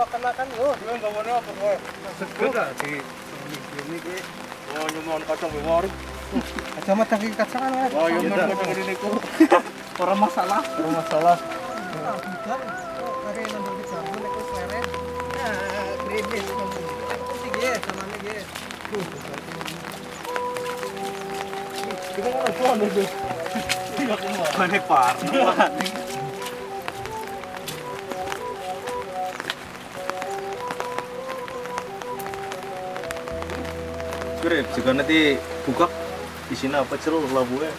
kenakan lo. Gue nggak mau apa gue. Segera di ini ki. Oh nyumun kacang bawor. Kacamata kaki kacangan ya. Oh nyumun kacang ini ku. Orang masalah. Orang masalah. Bukan. Oh, kare nambah di jamu nek wis leren. Nah, grebes aku sih ge sama nih ge. Kita mau apa nih? Tidak mau. Mana par. Grep, juga nanti buka di sini apa cerul labunya.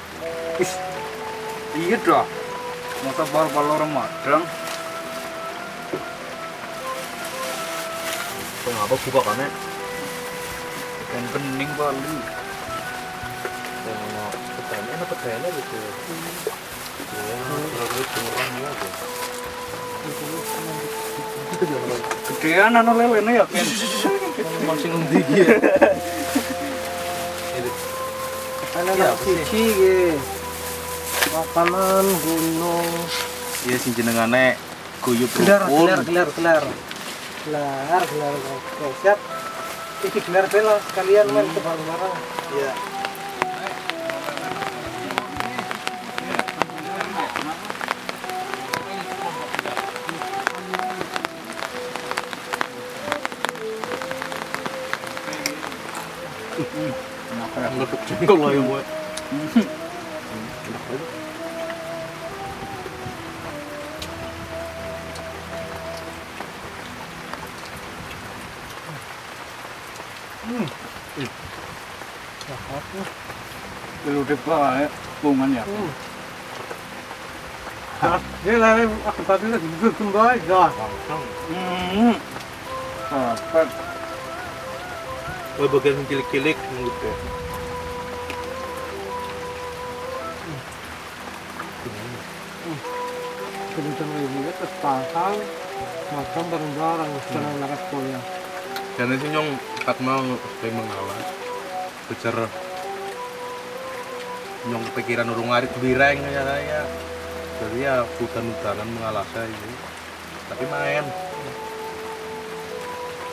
Iya dah. Masa bal-bal Ramadan. Kenapa buka kan ya? Ikan bening Bali. Kalau petani apa petani gitu. Ya, terlalu kurang ya tuh. Gedean anu lelene ya kan. Masih undi dia. Anak siji ge. Makanan gunung. Iya sing jenengane guyub Gelar. rukun. Oke, siap. Iki gelar bela sekalian main ke bareng-bareng. Iya. Kenapa ya? Ngetuk jengkol lah yang buat. Belum depan bungan ya. Ini lari aku tadi lagi kembali dah. Apa? Oh, bagian yang cilik-cilik menurut ya. Kencang ini ya terpasang makan bareng-bareng sekarang laras koya. Karena itu nyong kat mau supaya mengalah. Becer nyong kepikiran urung ngarit bireng ya saya. Jadi ya hutan-hutanan mengalah saya ini. Tapi main.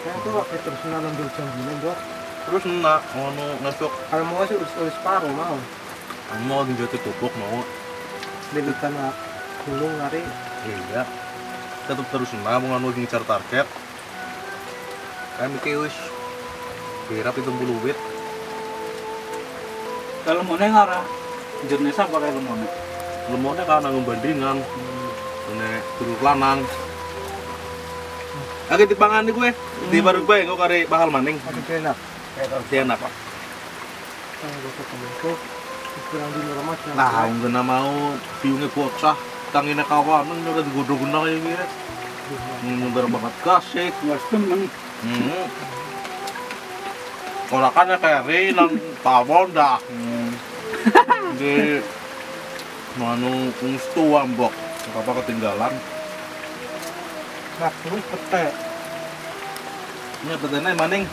Saya tuh waktu terus nanam dulu jambulan dok. Terus enak, ngono ngesuk Kalau mau sih urus paruh mau. mau dijatuh pupuk mau. Dilikan gunung lari. Iya. Tetap terus enak mau ngono ngincar target. Kan mikir wis berap 70 wit. Kalau mau ngarah jenisnya pakai lemon. Lemonnya kan ngebandingan. Nek turun lanang. Oke dipangan nih gue, di baru gue nggak kari bakal maning. Masih enak. Dia enak pak. Kurang di rumah. Nah, nggak mau biungnya bocah, tanginnya kawan, udah digodok guna kayak gini. Bener banget kasih. Mas temen. Orakannya kayak Rinan, tawon dah. Di manu ngstu ambok, apa ketinggalan. Nah, terus petek. Ini petenya maning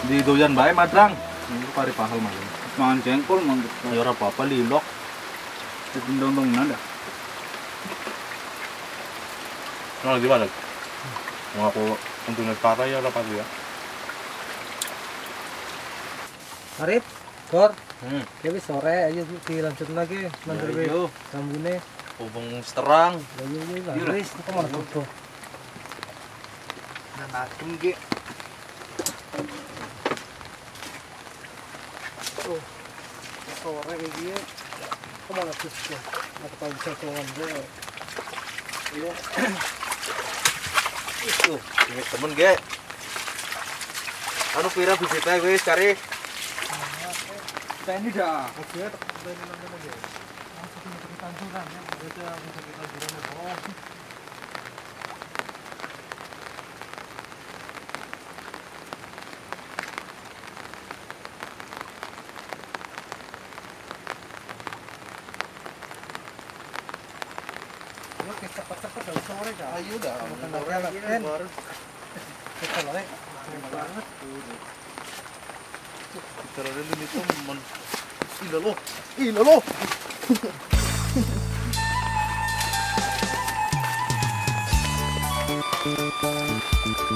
di doyan bae madrang. Ini kari pahal maning. Mangan jengkol mangga. Ya ora apa-apa lilok. Dendong-dong nanda. Nah, di mana? Mau aku untuk parah ya ora pasti ya. Arif, Gor. Kayak sore ayo dilanjut lagi nandur Ayo. rambune. Hubung seterang. Ayo wis kita mau foto. Nakem ge. Oh. Sore kayak gini. Kamu mau lapis ya? Aku tahu bisa tuangan deh. Iya. Itu, ini temen ge. Anu pira bisita wis cari. Kita ini dah. Oke, tak ada nang aja. Langsung ke tanjuran ya. Berarti langsung ke tanjuran ya. Oke, cepat-cepat dari sore dah. Ayo dah. Bukan lagi kan. Kita lagi. Banget. Cara ini temen. Ila lo. Thank you. Awas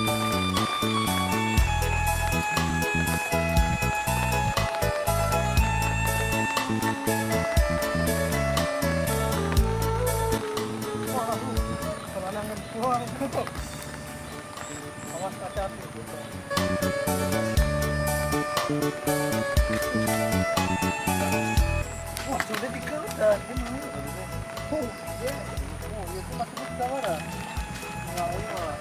hati-hati. Wah, sudah dikejar. Oh, ya. Oh, itu masih bisa marah. Enggak, enggak.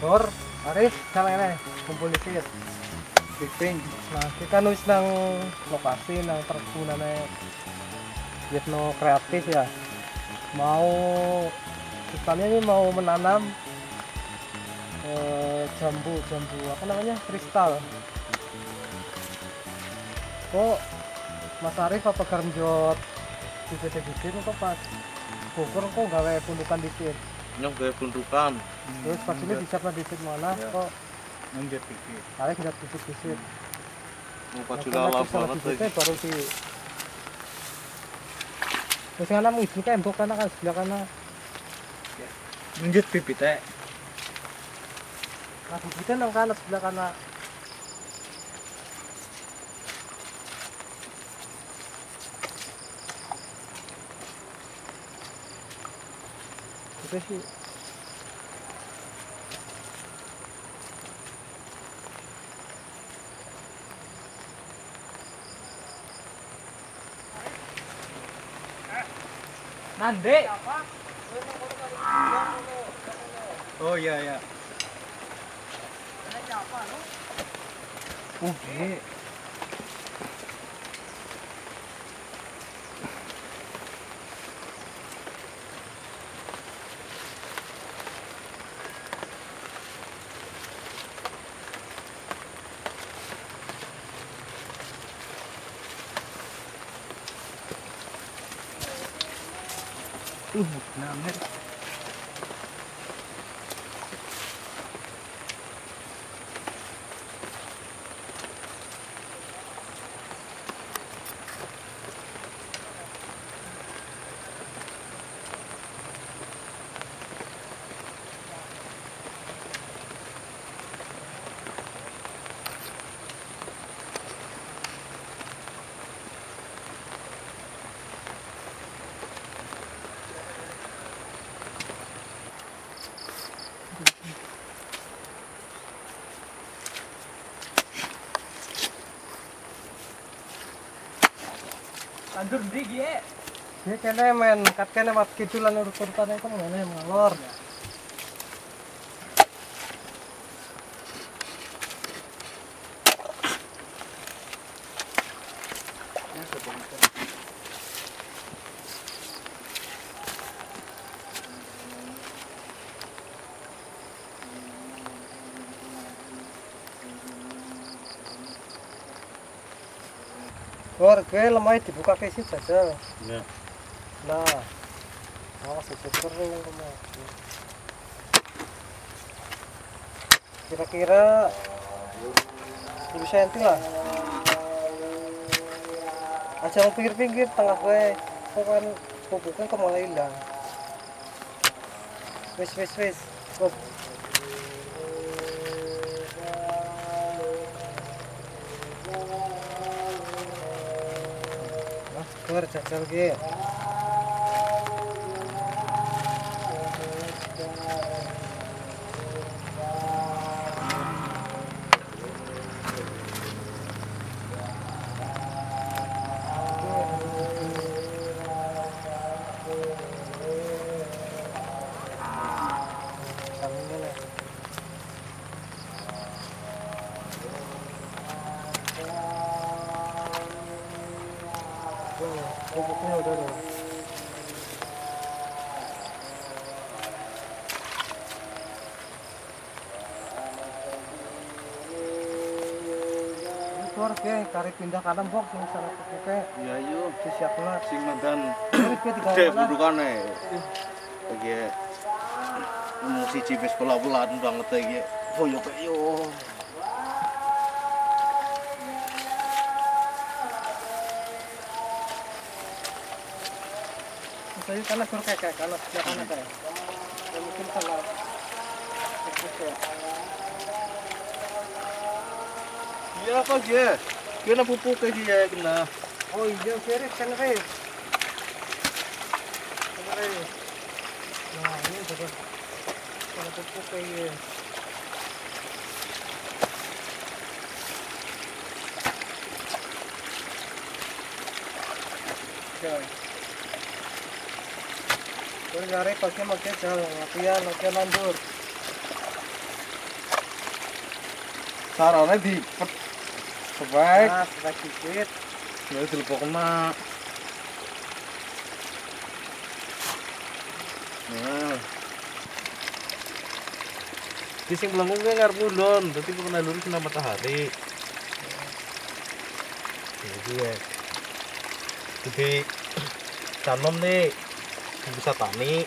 Bor, Arif, sama ini kumpul dikit. Fishing. Nah, kita nulis nang lokasi nang perkebunannya Yitno Kreatif ya. Mau kita ini mau menanam jambu apa namanya, kristal. Kok Mas Arif apa kerjot bibit-bibit kok pas Bogor kok gawe pundukan dikit. Nyong kayak pundukan. Terus pas ini bisa bibit mana kok Nunjuk pikir. Arif tidak bibit-bibit. Mau pacula banget lagi. Baru di terus kan itu tembok kan sebelah kanan. Nunjuk bibitnya. Nah, bibitnya nang kanan sebelah kanan. Itu sih. Nande. Oh iya ya. Oke. Namer. Tandur ndi ki? Ya kene men, kat kene wat kidulan urut-urutane iku ngene ngalor. Bor, gue lemah dibuka ke sini saja. Ya. Nah, awas itu kering lemah. Kira-kira 10 cm lah. Aja yang pinggir-pinggir tengah gue, bukan kok malah hilang. Wis. Kok. Bor, jajal ki. Pupuknya udah dong. keluar ke kari pindah kanan bok sing sana ke Iya yuk. siapna Sing mandan ke tiga gede bulan budukane. Iki umur siji wis bola-bolaan banget iki. Boyo peyo. saya karena sur kayak kalau sebelah kanan kayak ya, mungkin kalau Iya kok dia. Kena pupuk kayak dia kena. oh iya serius kan Re nah ini juga kalau pupuk kayak okay. Terus gari pakai jalan latihan lanjut. Sarane di sebaik. Nah, sebaik dikit. Ya dilebok kena. Nah. Di sing melengkung ke ngarep ulun, dadi kena lurus kena matahari. Ya gue. Jadi tanam nih bisa tani.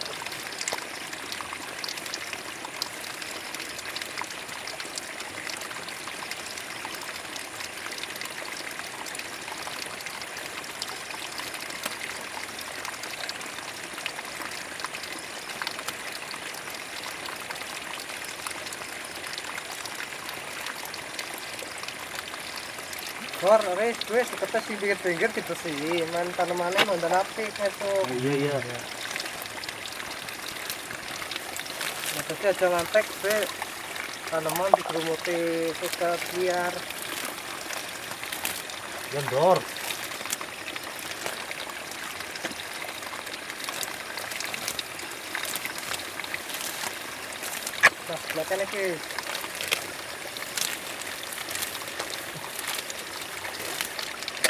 Keluar, gue seketnya sih pinggir-pinggir gitu sih. Main tanamannya mandan api itu. Iya. Maksudnya aja ngantek, gue tanaman digerumuti suka liar. Gendor. Nah, belakang ini.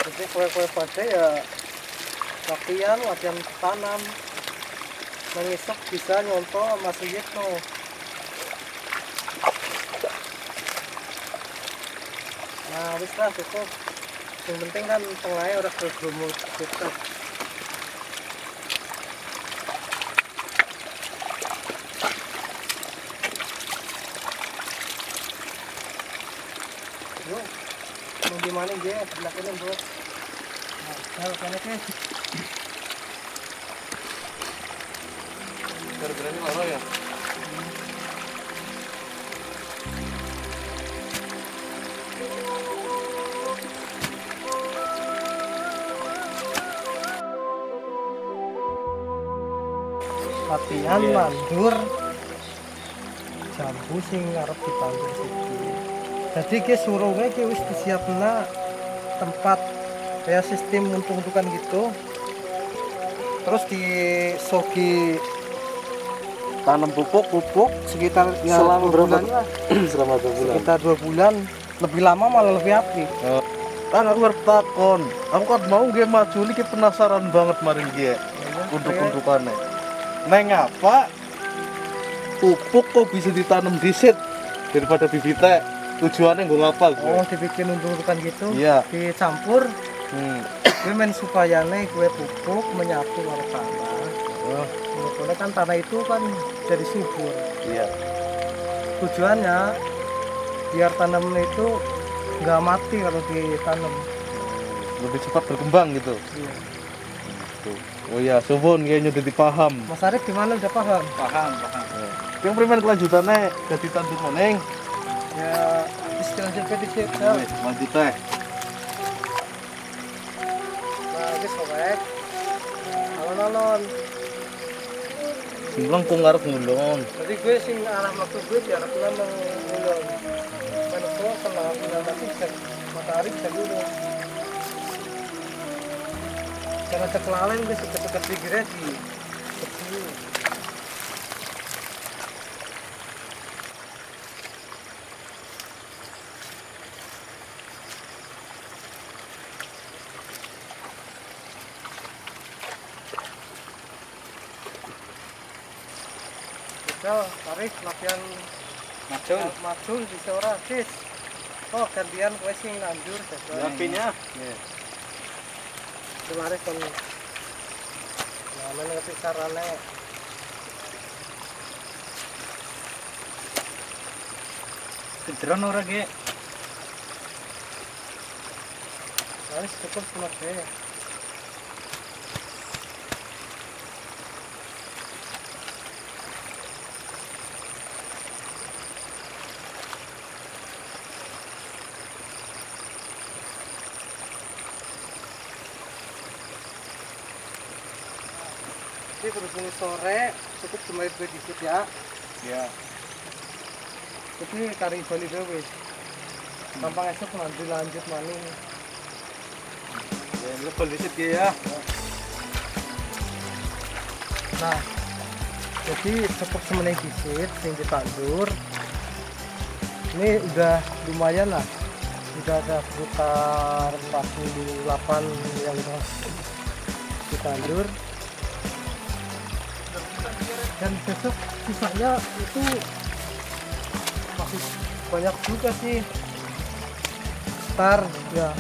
Jadi kue-kue pada ya latihan tanam. Mengisok bisa nyontoh masih gitu. Nah, wis lah cukup. Yang penting kan tengahnya udah bergerumut cukup. Yuk, mau gimana dia? Belakangnya bro. Nah, kalau kan Gara-garanya loro ya. latihan Iya. mandur jambu sing ngarep ditandur siji. Jadi ki surunge ki wis disiapna tempat kayak sistem untung-untungan gitu. Terus disogi Tanam pupuk sekitar ya Selama 2 berapa? bulan lah. selama 2 bulan. Sekitar 2 bulan, lebih lama malah lebih api. Kan aku arep takon. Aku kan mau ge maju iki penasaran banget maring ge. Untuk-untukane. Neng apa? Pupuk kok bisa ditanam disit daripada bibitnya? Tujuannya gue ngapa gue? Oh, dibikin untung-untungan gitu. Iya. Dicampur. Hmm. Gue main supaya gue pupuk menyatu sama tanah. Oh, Sebetulnya kan tanah itu kan jadi subur. iya. Tujuannya biar tanaman itu nggak mati kalau ditanam. Lebih cepat berkembang gitu. Iya. Tuh. Oh iya, suwun kayaknya udah dipaham. Mas Arif gimana udah paham? Paham. Yang primen kelanjutannya jadi tandur meneng. Ya istilah dicek ya. Wes, lanjut teh. Nah, ini sobek. Alon-alon. Bilang kok ngarep ngulon. Jadi gue sing arah waktu gue di arah pulang ngulon. Kan itu kalau udah mati bisa matahari bisa gulung. Karena cekelalen gue suka-suka pikirnya di kecil. Bisa, tarik latihan Macul. macul bisa ora sis. Oh gantian kowe sing nandur Yakinnya. kemarin kon namanya ngerti carane Kejeron ora ge. harus cukup sama saya. Jadi berhubung sore cukup cuma itu dikit ya. Ya. Jadi kari balik dewe. Gampang esok nanti lanjut maning. Ya, lu kondisi ya. Nah, jadi cukup semenai dikit yang ditandur. Ini udah lumayan lah. Udah ada sekitar 48 yang udah ditandur. Dan besok sisanya itu masih banyak juga sih. Ntar ya,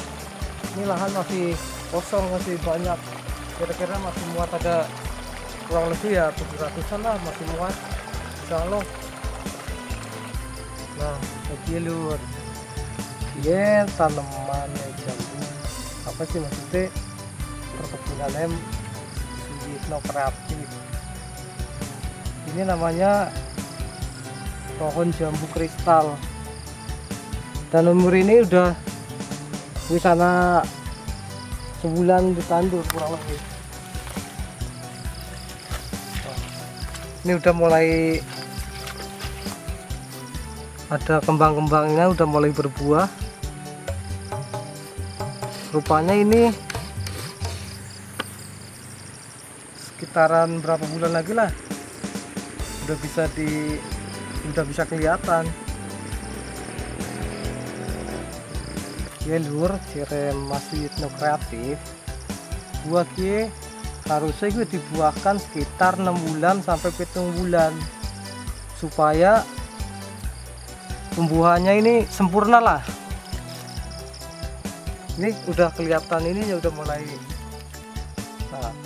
ini lahan masih kosong, masih banyak. Kira-kira masih muat ada kurang lebih ya 700-an lah, masih muat insya Allah. Nah lagi lur ya tanaman jambu apa sih maksudnya perkebunannya no kreatif. Ini namanya pohon jambu kristal dan umur ini udah di sana sebulan ditandur kurang lebih. Ini udah mulai ada kembang-kembangnya, udah mulai berbuah. Rupanya ini sekitaran berapa bulan lagi lah udah bisa kelihatan. Ya lur, cire masih no kreatif. Buah kie harusnya gue dibuahkan sekitar 6 bulan sampai 7 bulan supaya pembuahannya ini sempurna lah. Ini udah kelihatan, ini ya udah mulai kembang.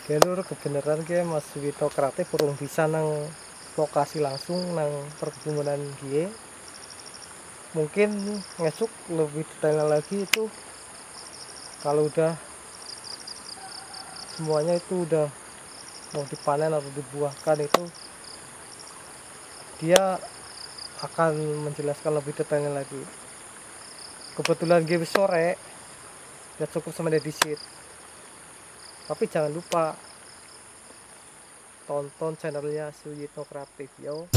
Jalur kebenaran ke Mas Wito kreatif urung bisa nang lokasi langsung nang perkebunan gie. Mungkin ngesuk lebih detail lagi itu kalau udah semuanya itu udah mau dipanen atau dibuahkan, itu dia akan menjelaskan lebih detailnya lagi. Kebetulan gue sore ya cukup sama disit, tapi jangan lupa tonton channelnya Suyitno Kreatif yo.